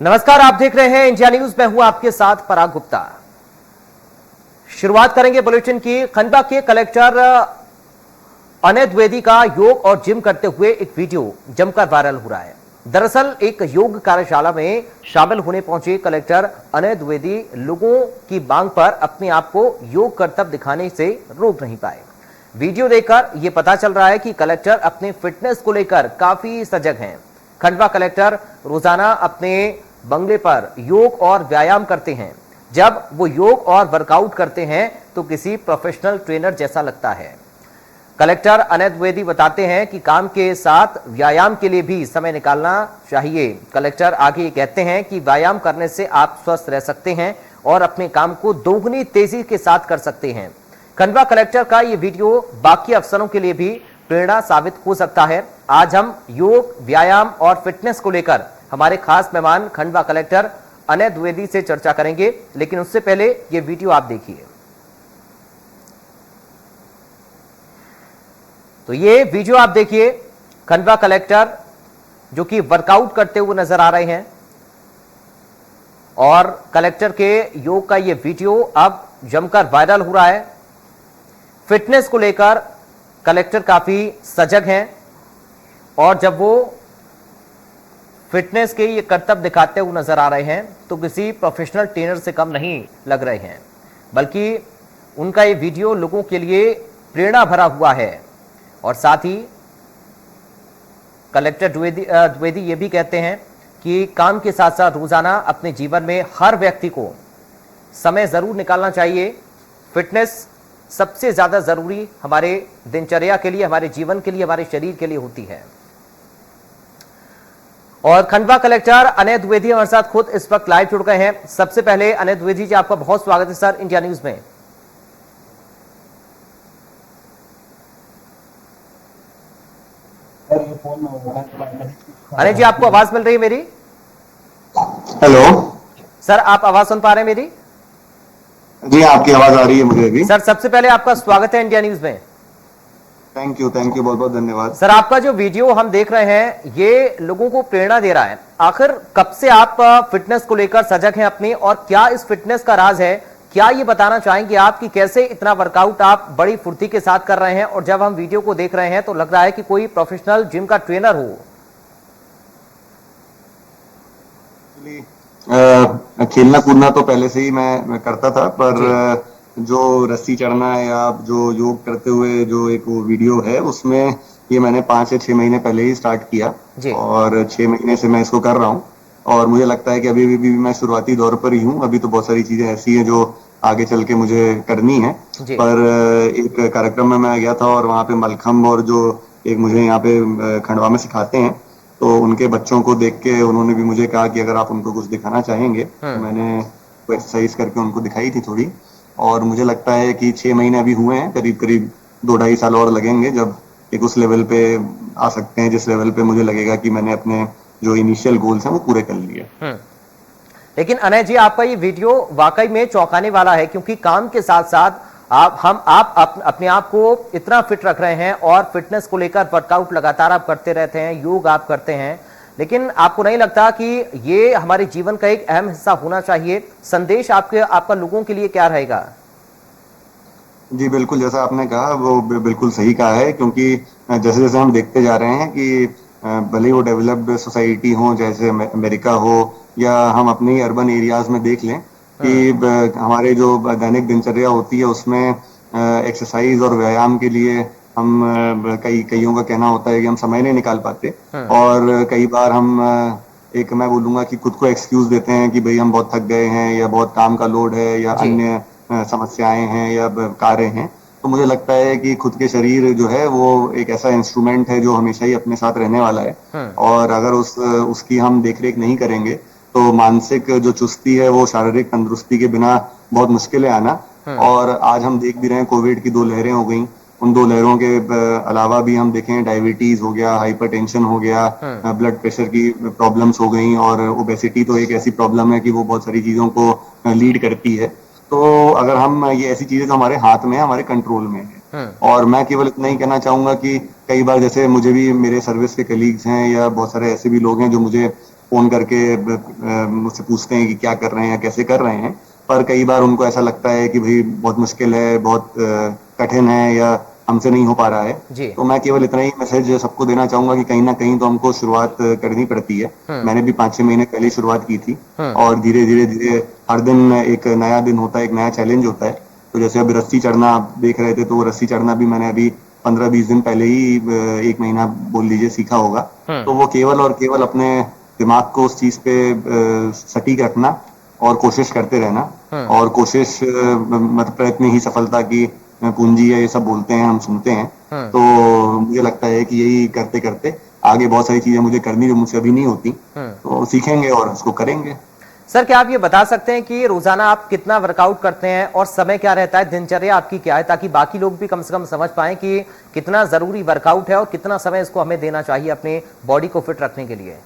नमस्कार, आप देख रहे हैं इंडिया न्यूज। मैं हूं आपके साथ पराग गुप्ता। शुरुआत करेंगे बुलेटिन की। खंडवा के कलेक्टर अनय द्विवेदी का योग और जिम करते हुए एक वीडियो जमकर वायरल हो रहा है। दरअसल एक योग कार्यशाला में शामिल होने पहुंचे कलेक्टर अनय द्विवेदी लोगों की मांग पर अपने आप को योग करतब दिखाने से रोक नहीं पाए। वीडियो देखकर यह पता चल रहा है कि कलेक्टर अपने फिटनेस को लेकर काफी सजग हैं। खंडवा कलेक्टर रोजाना अपने बंगले पर योग और व्यायाम करते हैं। जब वो योग और वर्कआउट करते हैं तो किसी प्रोफेशनल ट्रेनर जैसा लगता है। कलेक्टर अनय द्विवेदी बताते हैं कि काम के साथ व्यायाम के लिए भी समय निकालना चाहिए। कलेक्टर आगे कहते हैं कि व्यायाम करने से आप स्वस्थ रह सकते हैं और अपने काम को दोगुनी तेजी के साथ कर सकते हैं। खंडवा कलेक्टर का ये वीडियो बाकी अफसरों के लिए भी प्रेरणा साबित हो सकता है। आज हम योग, व्यायाम और फिटनेस को लेकर हमारे खास मेहमान खंडवा कलेक्टर अनय द्विवेदी से चर्चा करेंगे, लेकिन उससे पहले ये वीडियो आप देखिए। तो ये वीडियो आप देखिए, खंडवा कलेक्टर जो कि वर्कआउट करते हुए नजर आ रहे हैं और कलेक्टर के योग का ये वीडियो अब जमकर वायरल हो रहा है। फिटनेस को लेकर कलेक्टर काफी सजग हैं और जब वो फिटनेस के ये करतब दिखाते हुए नजर आ रहे हैं तो किसी प्रोफेशनल ट्रेनर से कम नहीं लग रहे हैं, बल्कि उनका ये वीडियो लोगों के लिए प्रेरणा भरा हुआ है। और साथ ही कलेक्टर द्विवेदी ये भी कहते हैं कि काम के साथ साथ रोजाना अपने जीवन में हर व्यक्ति को समय जरूर निकालना चाहिए। फिटनेस सबसे ज्यादा जरूरी हमारे दिनचर्या के लिए, हमारे जीवन के लिए, हमारे शरीर के लिए होती है। और खंडवा कलेक्टर अनय द्विवेदी हमारे साथ खुद इस वक्त लाइव जुड़ गए हैं। सबसे पहले अनय द्विवेदी जी, आपका बहुत स्वागत है सर इंडिया न्यूज में। अनय जी, आपको आवाज मिल रही है मेरी? हेलो सर, आप आवाज सुन पा रहे हैं मेरी? जी, आपकी आवाज आ रही है मुझे भी। सर, सबसे पहले आपका स्वागत है इंडिया न्यूज में। थैंक यू, बहुत बहुत धन्यवाद। सर, आपका जो वीडियो हम देख रहे हैं ये लोगों को प्रेरणा दे रहा है। आखिर कब से आप फिटनेस को लेकर सजग हैं अपनी, और क्या इस फिटनेस का राज है? क्या ये बताना चाहेंगे आप कि कैसे इतना वर्कआउट आप बड़ी फुर्ती के साथ कर रहे हैं और जब हम वीडियो को देख रहे हैं तो लग रहा है कि कोई प्रोफेशनल जिम का ट्रेनर हो? खेलना कूदना तो पहले से ही मैं करता था, पर जो रस्सी चढ़ना है या जो योग करते हुए जो एक वो वीडियो है उसमें ये मैंने 5 से 6 महीने पहले ही स्टार्ट किया और 6 महीने से मैं इसको कर रहा हूँ। और मुझे लगता है कि अभी भी मैं शुरुआती दौर पर ही हूँ। अभी तो बहुत सारी चीजें ऐसी हैं जो आगे चल के मुझे करनी है। पर एक कार्यक्रम में मैं गया था और वहाँ पे मलखम्ब और जो एक मुझे यहाँ पे खंडवा में सिखाते हैं, तो उनके बच्चों को देख के उन्होंने भी मुझे कहा कि अगर आप उनको कुछ दिखाना चाहेंगे, तो मैंने एक्सरसाइज करके उनको दिखाई थी थोड़ी। और मुझे लगता है कि 6 महीने अभी हुए हैं, करीब करीब 2-2.5 साल और लगेंगे जब एक उस लेवल पे आ सकते हैं जिस लेवल पे मुझे लगेगा कि मैंने अपने जो इनिशियल गोल्स हैं वो पूरे कर लिए। लेकिन अनय जी, आपका ये वीडियो वाकई में चौंकाने वाला है, क्योंकि काम के साथ साथ आप अपने आप को इतना फिट रख रहे हैं और फिटनेस को लेकर वर्कआउट लगातार आप करते रहते हैं, योग आप करते हैं, लेकिन आपको नहीं लगता कि ये हमारे जीवन का एक अहम हिस्सा होना चाहिए? संदेश आपका लोगों के लिए क्या रहेगा? जी बिल्कुल, जैसा आपने कहा वो बिल्कुल सही कहा है, क्योंकि जैसे जैसे हम देखते जा रहे हैं कि भले ही वो डेवलप्ड सोसाइटी हो जैसे अमेरिका हो या हम अपने अर्बन एरियाज में देख लें कि हमारे जो दैनिक दिनचर्या होती है उसमें एक्सरसाइज और व्यायाम के लिए हम कईयों का कहना होता है कि हम समय नहीं निकाल पाते। और कई बार हम मैं बोलूंगा कि खुद को एक्सक्यूज देते हैं कि भाई हम बहुत थक गए हैं या बहुत काम का लोड है या अन्य समस्याएं हैं या कार्य हैं। तो मुझे लगता है कि खुद के शरीर जो है वो एक ऐसा इंस्ट्रूमेंट है जो हमेशा ही अपने साथ रहने वाला है, और अगर उसकी हम देखरेख नहीं करेंगे तो मानसिक जो चुस्ती है वो शारीरिक तंदुरुस्ती के बिना बहुत मुश्किल है आना। और आज हम देख भी रहे हैं, कोविड की 2 लहरें हो गई, उन 2 लहरों के अलावा भी हम देखें डायबिटीज हो गया, हाइपरटेंशन हो गया, ब्लड प्रेशर की प्रॉब्लम्स हो गई, और ओबेसिटी तो एक ऐसी प्रॉब्लम है कि वो बहुत सारी चीजों को लीड करती है। तो अगर हम ये ऐसी चीजें तो हमारे हाथ में है, हमारे कंट्रोल में है। और मैं केवल इतना ही कहना चाहूंगा कि कई बार जैसे मुझे भी मेरे सर्विस के कलीग्स हैं या बहुत सारे ऐसे भी लोग हैं जो मुझे फोन करके मुझसे पूछते हैं कि क्या कर रहे हैं, कैसे कर रहे हैं। पर कई बार उनको ऐसा लगता है कि भाई बहुत मुश्किल है, बहुत कठिन है, या हमसे नहीं हो पा रहा है। जी। तो मैं केवल इतना ही मैसेज सबको देना चाहूंगा कि कहीं ना कहीं तो हमको शुरुआत करनी पड़ती है। मैंने भी 5-6 महीने पहले शुरुआत की थी, और धीरे धीरे धीरे हर दिन एक नया दिन होता है, एक नया चैलेंज होता है। तो जैसे अभी रस्सी चढ़ना आप देख रहे थे, तो वो रस्सी चढ़ना भी मैंने अभी 15-20 दिन पहले ही, 1 महीना बोल लीजिए, सीखा होगा। तो वो केवल और केवल अपने दिमाग को उस चीज पे सटीक रखना और कोशिश करते रहना, और कोशिश मतलब प्रयत्न ही सफलता की पूंजी है, ये सब बोलते हैं, हम सुनते हैं। तो मुझे लगता है कि यही करते करते आगे बहुत सारी चीजें मुझे करनी जो मुझसे अभी नहीं होती, तो सीखेंगे और उसको करेंगे। सर, क्या आप ये बता सकते हैं कि रोजाना आप कितना वर्कआउट करते हैं और समय क्या रहता है, दिनचर्या आपकी क्या है, ताकि बाकी लोग भी कम से कम समझ पाएं कि कितना जरूरी वर्कआउट है और कितना समय इसको हमें देना चाहिए अपने बॉडी को फिट रखने के लिए?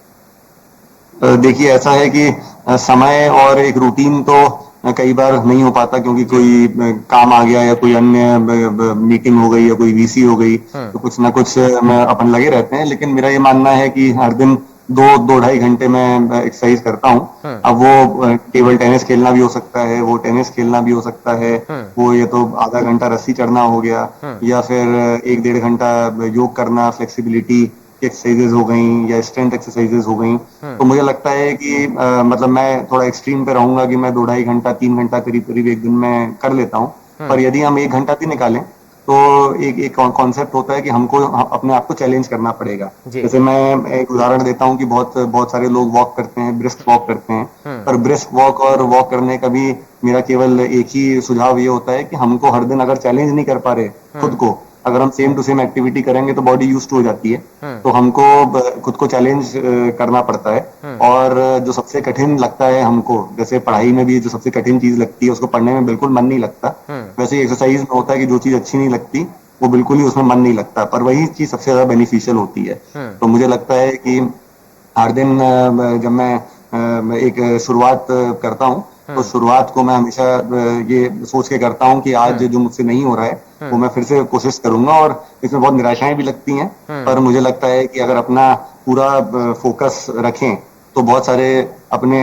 देखिए, ऐसा है कि समय और एक रूटीन तो कई बार नहीं हो पाता, क्योंकि कोई काम आ गया या कोई अन्य मीटिंग हो गई या कोई वीसी हो गई, तो कुछ ना कुछ अपन लगे रहते हैं। लेकिन मेरा ये मानना है कि हर दिन 2-2.5 घंटे मैं एक्सरसाइज करता हूँ। अब वो टेबल टेनिस खेलना भी हो सकता है, वो टेनिस खेलना भी हो सकता है, वो ये तो आधा घंटा रस्सी चढ़ना हो गया, या फिर 1-1.5 घंटा योग करना, फ्लेक्सिबिलिटी एक्सरसाइजेज हो गई या स्ट्रेंथ एक्सरसाइजेज हो गई। तो मुझे लगता है कि मतलब मैं थोड़ा एक्सट्रीम पे रहूंगा कि मैं 2-2.5 घंटा 3 घंटा करीब करीब एक दिन में कर लेता हूँ। पर यदि हम 1 घंटा भी निकालें, तो एक कॉन्सेप्ट होता है कि हमको अपने आप को चैलेंज करना पड़ेगा। जैसे मैं एक उदाहरण देता हूँ कि बहुत बहुत सारे लोग वॉक करते हैं, ब्रिस्क वॉक करते हैं, पर ब्रिस्क वॉक और वॉक करने का भी मेरा केवल एक ही सुझाव ये होता है कि हमको हर दिन अगर चैलेंज नहीं कर पा रहे खुद को, अगर हम सेम टू सेम एक्टिविटी करेंगे तो बॉडी यूज्ड हो जाती है। तो हमको खुद को चैलेंज करना पड़ता है। और जो सबसे कठिन लगता है हमको, जैसे पढ़ाई में भी जो सबसे कठिन चीज लगती है उसको पढ़ने में बिल्कुल मन नहीं लगता, वैसे ही एक्सरसाइज में होता है कि जो चीज अच्छी नहीं लगती वो बिल्कुल ही उसमें मन नहीं लगता, पर वही चीज सबसे ज्यादा बेनिफिशियल होती है। तो मुझे लगता है कि हर दिन जब मैं एक शुरुआत करता हूँ, तो शुरुआत को मैं हमेशा ये सोच के करता हूँ कि आज जो मुझसे नहीं हो रहा है वो मैं फिर से कोशिश करूंगा। और इसमें बहुत निराशाएं भी लगती हैं, पर मुझे लगता है कि अगर अपना पूरा फोकस रखें तो बहुत सारे अपने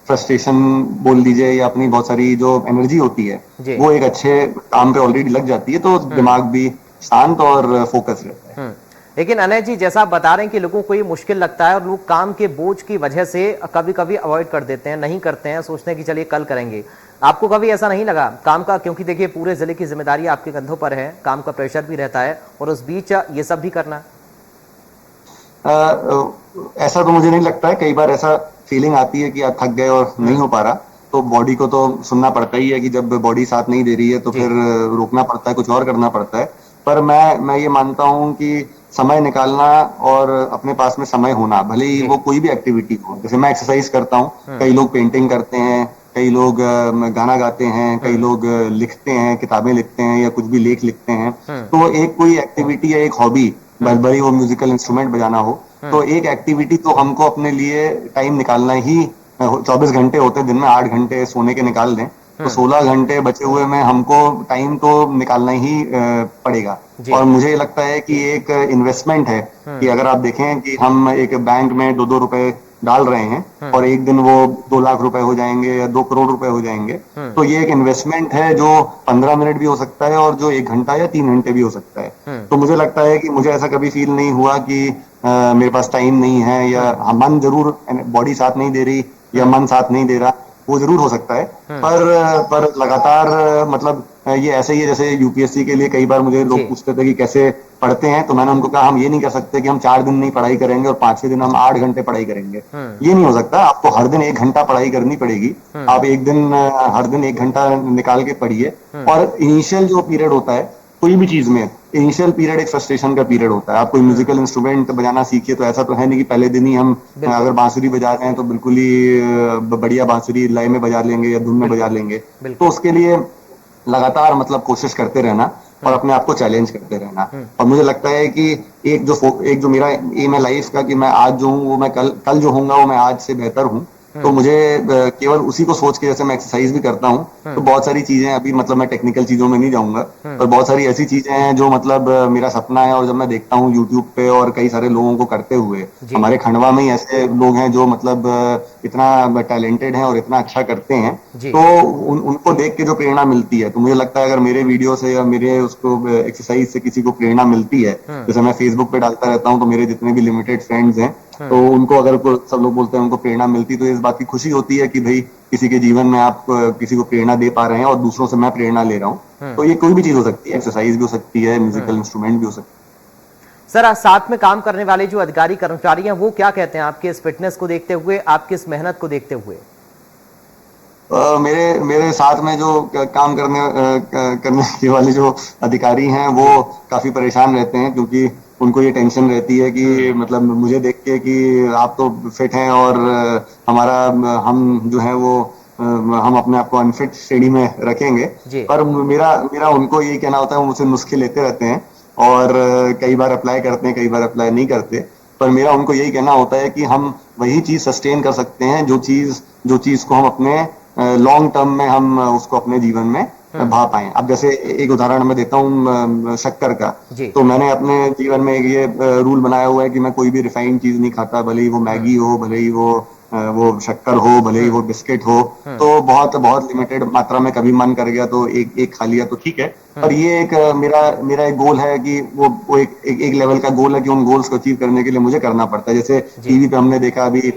फ्रस्ट्रेशन बोल दीजिए या अपनी बहुत सारी जो एनर्जी होती है वो एक अच्छे काम पे ऑलरेडी लग जाती है, तो दिमाग भी शांत और फोकस रहता है। लेकिन अनय जी, जैसा आप बता रहे हैं कि लोगों को ये मुश्किल लगता है और लोग काम के बोझ की वजह से कभी कभी अवॉइड कर देते हैं, नहीं करते हैं, सोचते हैं कि चलिए कल करेंगे। आपको कभी ऐसा नहीं लगा काम का, क्योंकि देखिए पूरे जिले की जिम्मेदारी आपके कंधों पर है, काम का प्रेशर भी रहता है और उस बीच ये सब भी करना? ऐसा तो मुझे नहीं लगता है। कई बार ऐसा फीलिंग आती है कि यार थक गए और नहीं हो पा रहा, तो बॉडी को तो सुनना पड़ता ही है कि जब बॉडी साथ नहीं दे रही है तो फिर रोकना पड़ता है, कुछ और करना पड़ता है। पर मैं ये मानता हूँ कि समय निकालना और अपने पास में समय होना, भले ही वो कोई भी एक्टिविटी हो, जैसे मैं एक्सरसाइज करता हूँ, कई लोग पेंटिंग करते हैं, कई लोग गाना गाते हैं, कई लोग लिखते हैं, किताबें लिखते हैं या कुछ भी लेख लिखते हैं। तो एक कोई एक्टिविटी या एक हॉबी, भले वो म्यूजिकल इंस्ट्रूमेंट बजाना हो, तो एक एक्टिविटी तो हमको अपने लिए टाइम निकालना ही। 24 घंटे होते हैं दिन में, 8 घंटे सोने के निकाल दें तो 16 घंटे बचे हुए में हमको टाइम तो निकालना ही पड़ेगा। और मुझे लगता है कि एक इन्वेस्टमेंट है कि अगर आप देखें कि हम एक बैंक में 2-2 रुपए डाल रहे हैं और एक दिन वो 2 लाख रुपए हो जाएंगे या 2 करोड़ रुपए हो जाएंगे, तो ये एक इन्वेस्टमेंट है जो 15 मिनट भी हो सकता है और जो 1 घंटा या 3 घंटे भी हो सकता है। तो मुझे लगता है कि मुझे ऐसा कभी फील नहीं हुआ कि मेरे पास टाइम नहीं है, या मन जरूर, बॉडी साथ नहीं दे रही या मन साथ नहीं दे रहा, वो जरूर हो सकता है। पर लगातार मतलब ये ऐसे ही है जैसे यूपीएससी के लिए कई बार मुझे लोग पूछते थे कि कैसे पढ़ते हैं, तो मैंने उनको कहा हम ये नहीं कर सकते कि हम 4 दिन नहीं पढ़ाई करेंगे और 5वें दिन हम 8 घंटे पढ़ाई करेंगे। ये नहीं हो सकता। आपको हर दिन 1 घंटा पढ़ाई करनी पड़ेगी। आप एक दिन हर दिन 1 घंटा निकाल के पढ़िए। और इनिशियल जो पीरियड होता है कोई भी चीज में, इनिशियल पीरियड एक फ्रस्ट्रेशन का पीरियड होता है। आप कोई म्यूजिकल इंस्ट्रूमेंट बजाना सीखिए तो ऐसा तो है नहीं कि पहले दिन ही हम अगर बांसुरी बजा रहे हैं तो बिल्कुल ही बढ़िया बांसुरी लय में बजा लेंगे या धुन में बजा लेंगे। तो उसके लिए लगातार मतलब कोशिश करते रहना और अपने आप को चैलेंज करते रहना। और मुझे लगता है कि एक जो मेरा एम है लाइफ का कि मैं आज जो हूँ वो मैं कल जो होऊंगा वो मैं आज से बेहतर हूँ। तो मुझे केवल उसी को सोच के, जैसे मैं एक्सरसाइज भी करता हूँ, तो बहुत सारी चीजें, अभी मतलब मैं टेक्निकल चीजों में नहीं जाऊंगा, पर बहुत सारी ऐसी चीजें हैं जो मतलब मेरा सपना है, और जब मैं देखता हूँ यूट्यूब पे और कई सारे लोगों को करते हुए, जी। हमारे खंडवा में ही ऐसे लोग हैं जो मतलब इतना टैलेंटेड हैं और इतना अच्छा करते हैं, जी। तो उनको देख के जो प्रेरणा मिलती है, तो मुझे लगता है अगर मेरे वीडियो से या मेरे उसको एक्सरसाइज से किसी को प्रेरणा मिलती है, जैसे मैं फेसबुक पे डालता रहता हूँ, तो मेरे जितने भी लिमिटेड फ्रेंड्स हैं, तो उनको अगर सब लोग बोलते हैं उनको प्रेरणा मिलती, तो इस बात की खुशी होती है कि भाई किसी के जीवन में आप किसी को प्रेरणा दे पा रहे हैं और दूसरों से मैं प्रेरणा ले रहा हूँ। तो ये कोई भी चीज हो सकती है, एक्सरसाइज भी हो सकती है, म्यूजिकल इंस्ट्रूमेंट भी हो सकती है। सर, आज साथ में काम करने वाले जो अधिकारी कर्मचारी हैं वो क्या कहते हैं आपके इस फिटनेस को देखते हुए, आपकी इस मेहनत को देखते हुए? मेरे मेरे साथ में जो काम करने के वाले जो अधिकारी हैं, वो काफी परेशान रहते हैं, क्योंकि उनको ये टेंशन रहती है कि मतलब मुझे देख के कि आप तो फिट हैं और हम जो है वो हम अपने आप को अनफिट श्रेणी में रखेंगे। जी। पर मेरा मेरा उनको ये कहना होता है, वो मुझसे नुस्खे लेते रहते हैं और कई बार अप्लाई करते हैं, कई बार अप्लाई नहीं करते, पर मेरा उनको यही कहना होता है कि हम वही चीज सस्टेन कर सकते हैं जो चीज को हम अपने लॉन्ग टर्म में हम उसको अपने जीवन में भा पाए। अब जैसे एक उदाहरण मैं देता हूँ शक्कर का। जी। तो मैंने अपने जीवन में ये रूल बनाया हुआ है कि मैं कोई भी रिफाइंड चीज नहीं खाता, भले ही वो मैगी हो, भले ही वो शक्कर हो, भले ही वो बिस्किट हो, तो बहुत बहुत लिमिटेड मात्रा में, कभी मन कर गया तो एक एक खा लिया तो ठीक है। पर ये एक मेरा एक गोल है कि वो एक लेवल का गोल है कि उन गोल्स को अचीव करने के लिए मुझे करना पड़ता है। जैसे टीवी पे हमने देखा अभी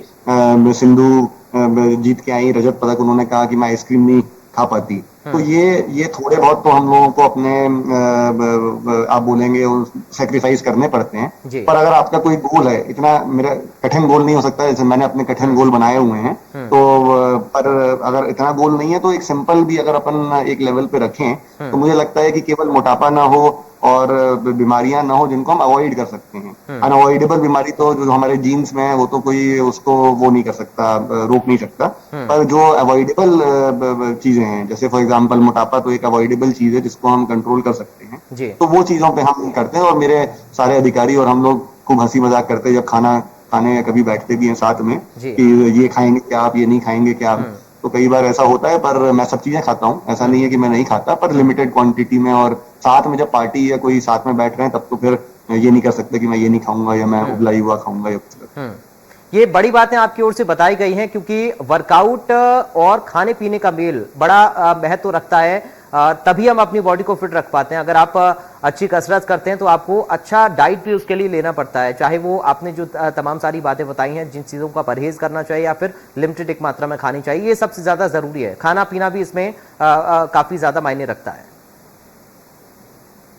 सिंधु जीत के आई रजत पदक, उन्होंने कहा कि मैं आइसक्रीम नहीं खा पाती। तो ये थोड़े बहुत तो हम लोगों को अपने आप बोलेंगे सेक्रीफाइस करने पड़ते हैं। जी। पर अगर आपका कोई गोल है, इतना मेरा कठिन गोल नहीं हो सकता, जैसे मैंने अपने कठिन गोल बनाए हुए हैं, तो पर अगर इतना गोल नहीं है तो एक सिंपल भी अगर अपन एक लेवल पे रखें, तो मुझे लगता है कि केवल मोटापा ना हो और बीमारियां ना हो जिनको हम अवॉइड कर सकते हैं। अनअवॉइडेबल बीमारी तो जो हमारे जीन्स में है, वो तो कोई उसको वो नहीं कर सकता, रोक नहीं सकता। पर जो अवॉइडेबल चीजें हैं, जैसे फॉर एग्जांपल मोटापा तो एक अवॉइडेबल चीज है जिसको हम कंट्रोल कर सकते हैं, जी। तो वो चीजों पे हम करते हैं। और मेरे सारे अधिकारी और हम लोग खूब हंसी मजाक करते हैं जब खाना खाने या कभी बैठते भी हैं साथ में, जी। कि ये खाएंगे क्या आप, ये नहीं खाएंगे क्या आप। तो कई बार ऐसा होता है, पर मैं सब चीजें खाता हूँ, ऐसा नहीं है कि मैं नहीं खाता, पर लिमिटेड क्वांटिटी में। और साथ में जब पार्टी या कोई साथ में बैठ रहे हैं, तब तो फिर ये नहीं कर सकते कि मैं ये नहीं खाऊंगा या मैं उबला हुआ खाऊंगा या कुछ। ये बड़ी बातें आपकी ओर से बताई गई हैं, क्योंकि वर्कआउट और खाने पीने का मेल बड़ा महत्व रखता है, तभी हम अपनी बॉडी को फिट रख पाते हैं। अगर आप अच्छी कसरत करते हैं तो आपको अच्छा डाइट भी उसके लिए लेना पड़ता है, चाहे वो आपने जो तमाम सारी बातें बताई हैं, जिन चीज़ों का परहेज करना चाहिए या फिर लिमिटेड एक मात्रा में खानी चाहिए, ये सबसे ज़्यादा ज़रूरी है। खाना पीना भी इसमें काफ़ी ज़्यादा मायने रखता है।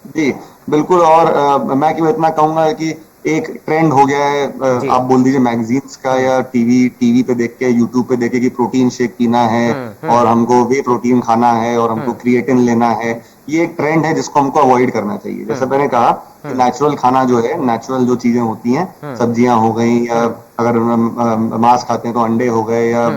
जी बिल्कुल। और मैं क्यों इतना कहूंगा कि एक ट्रेंड हो गया है, आप बोल दीजिए मैगजीन्स का या टीवी पे देख के, यूट्यूब पे देख के कि प्रोटीन शेक पीना है और हमको वे प्रोटीन खाना है और हमको क्रिएटिन लेना है। ये एक ट्रेंड है जिसको हमको अवॉइड करना चाहिए। जैसे मैंने कहा कि नेचुरल खाना जो है, नेचुरल जो चीजें होती हैं, सब्जियां हो गई, या अगर मांस खाते हैं तो अंडे हो गए, या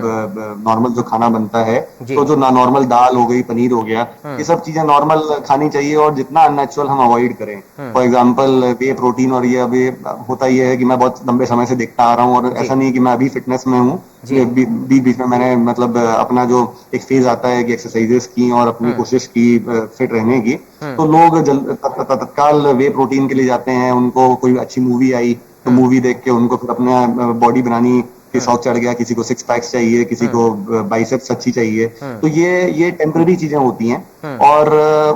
नॉर्मल जो खाना बनता है, तो जो नॉर्मल दाल हो गई, पनीर हो गया, ये सब चीजें नॉर्मल खानी चाहिए और जितना अननेचुरल हम अवॉइड करें। फॉर एग्जाम्पल वे प्रोटीन, और ये अभी होता ये है कि मैं बहुत लंबे समय से देखता आ रहा हूँ, और ऐसा नहीं कि मैं अभी फिटनेस में हूँ, बीच में मैंने मतलब अपना जो एक फेज आता है कि एक्सरसाइजेस की और अपनी कोशिश की फिट रहने की, तो लोग तत्काल वे प्रोटीन के लिए जाते हैं। उनको कोई अच्छी मूवी आई तो मूवी देख के उनको फिर अपना बॉडी बनाने की शौक चढ़ गया, किसी को सिक्स पैक्स चाहिए, किसी को बाइसेप्स अच्छी चाहिए। तो ये टेम्पररी चीजें होती हैं और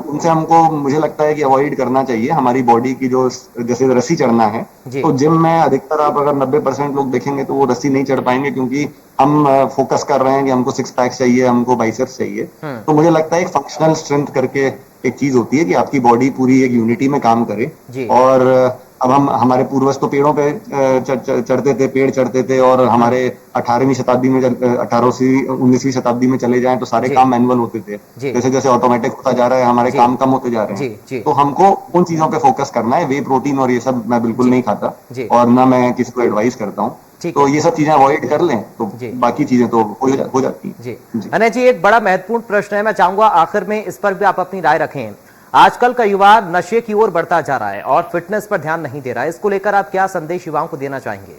उनसे हमको, मुझे लगता है कि अवॉइड करना चाहिए। हमारी बॉडी की जो, जैसे रस्सी चढ़ना है, तो जिम में अधिकतर आप अगर 90% लोग देखेंगे तो वो रस्सी नहीं चढ़ पाएंगे, क्योंकि हम फोकस कर रहे हैं कि हमको सिक्स पैक्स चाहिए, हमको बाइसेप्स चाहिए। तो मुझे लगता है एक फंक्शनल स्ट्रेंथ करके एक चीज होती है कि आपकी बॉडी पूरी एक यूनिटी में काम करे। और अब हमारे पूर्वज तो पेड़ों पे चढ़ते थे, पेड़ चढ़ते थे, और हमारे 18वीं शताब्दी में 19वीं शताब्दी में चले जाएं तो सारे काम मैनुअल होते थे। जैसे जैसे ऑटोमेटिक होता जा रहा है, हमारे काम कम होते जा रहे हैं। तो हमको उन चीजों पे फोकस करना है। वे प्रोटीन और ये सब मैं बिल्कुल नहीं खाता, और ना मैं किसी को एडवाइस करता हूँ। तो ये सब चीजें अवॉइड कर लें तो बाकी चीजें तो हो जाती हैं। जी अनय जी, एक बड़ा महत्वपूर्ण प्रश्न है, मैं चाहूंगा आखिर में इस पर भी आप अपनी राय रखें। आजकल का युवा नशे की ओर बढ़ता जा रहा है और फिटनेस पर ध्यान नहीं दे रहा है, इसको लेकर आप क्या संदेश युवाओं को देना चाहेंगे?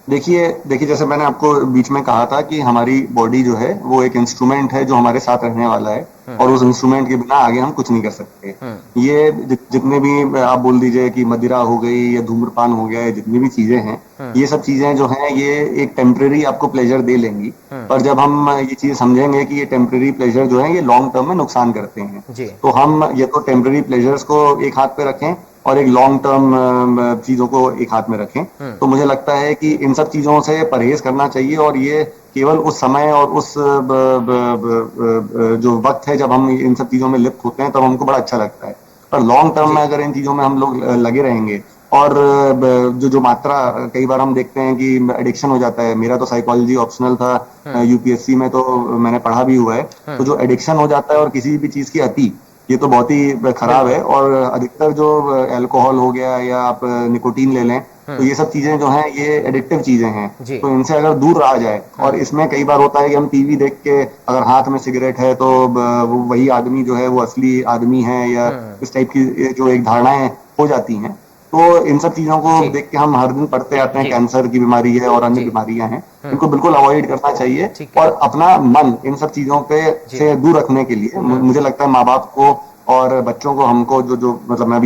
देखिए जैसे मैंने आपको बीच में कहा था कि हमारी बॉडी जो है वो एक इंस्ट्रूमेंट है जो हमारे साथ रहने वाला है और उस इंस्ट्रूमेंट के बिना आगे हम कुछ नहीं कर सकते। ये जितने भी आप बोल दीजिए कि मदिरा हो गई या धूम्रपान हो गया, जितनी भी चीजें हैं, ये सब चीजें जो हैं ये एक टेम्परेरी आपको प्लेजर दे लेंगी, पर जब हम ये चीज समझेंगे कि ये टेम्परेरी प्लेजर जो है ये लॉन्ग टर्म में नुकसान करते हैं, तो हम ये तो टेम्परेरी प्लेजर्स को एक हाथ पे रखें और एक लॉन्ग टर्म चीजों को एक हाथ में रखें। तो मुझे लगता है कि इन सब चीजों से परहेज करना चाहिए और ये केवल उस समय और उस जो वक्त है जब हम इन सब चीजों में लिप्त होते हैं तब हमको बड़ा अच्छा लगता है, पर लॉन्ग टर्म में अगर इन चीजों में हम लोग लगे रहेंगे और जो मात्रा कई बार हम देखते हैं कि एडिक्शन हो जाता है। मेरा तो साइकोलॉजी ऑप्शनल था, यूपीएससी में तो मैंने पढ़ा भी हुआ है। तो जो एडिक्शन हो जाता है और किसी भी चीज की अति, ये तो बहुत ही खराब है। और अधिकतर जो अल्कोहल हो गया या आप निकोटीन ले लें, तो ये सब चीजें जो हैं ये एडिक्टिव चीजें हैं, तो इनसे अगर दूर रहा जाए। और इसमें कई बार होता है कि हम टीवी देख के अगर हाथ में सिगरेट है तो वो वही आदमी जो है वो असली आदमी है या इस टाइप की जो एक धारणाएं हो जाती हैं। तो इन सब चीजों को देख के हम हर दिन पढ़ते आते हैं, कैंसर की बीमारी है और अन्य बीमारियां हैं, इनको बिल्कुल अवॉइड करना चाहिए और अपना मन इन सब चीजों पे से दूर रखने के लिए मुझे लगता है माँ बाप को और बच्चों को हमको जो मतलब मैं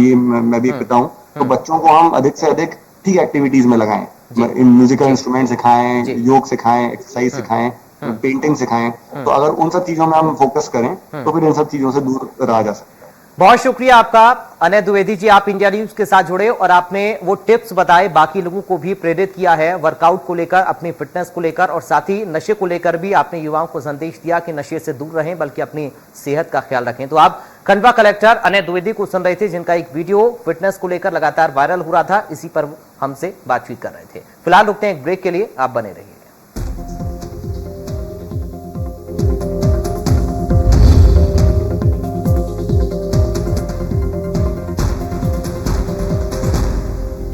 भी पिता हूँ, तो बच्चों को हम अधिक से अधिक ठीक एक्टिविटीज में लगाएं, म्यूजिकल इंस्ट्रूमेंट सिखाएं, योग सिखाएं, एक्सरसाइज सिखाएं, पेंटिंग सिखाएं। तो अगर उन सब चीजों में हम फोकस करें तो फिर इन सब चीजों से दूर रहा जा सकता है। बहुत शुक्रिया आपका अनय द्विवेदी जी, आप इंडिया न्यूज के साथ जुड़े और आपने वो टिप्स बताए, बाकी लोगों को भी प्रेरित किया है वर्कआउट को लेकर, अपनी फिटनेस को लेकर और साथ ही नशे को लेकर भी आपने युवाओं को संदेश दिया कि नशे से दूर रहें बल्कि अपनी सेहत का ख्याल रखें। तो आप खंडवा कलेक्टर अनय द्विवेदी को सुन रहे थे, जिनका एक वीडियो फिटनेस को लेकर लगातार वायरल हो रहा था, इसी पर हमसे बातचीत कर रहे थे। फिलहाल रुकते हैं एक ब्रेक के लिए, आप बने रहिए।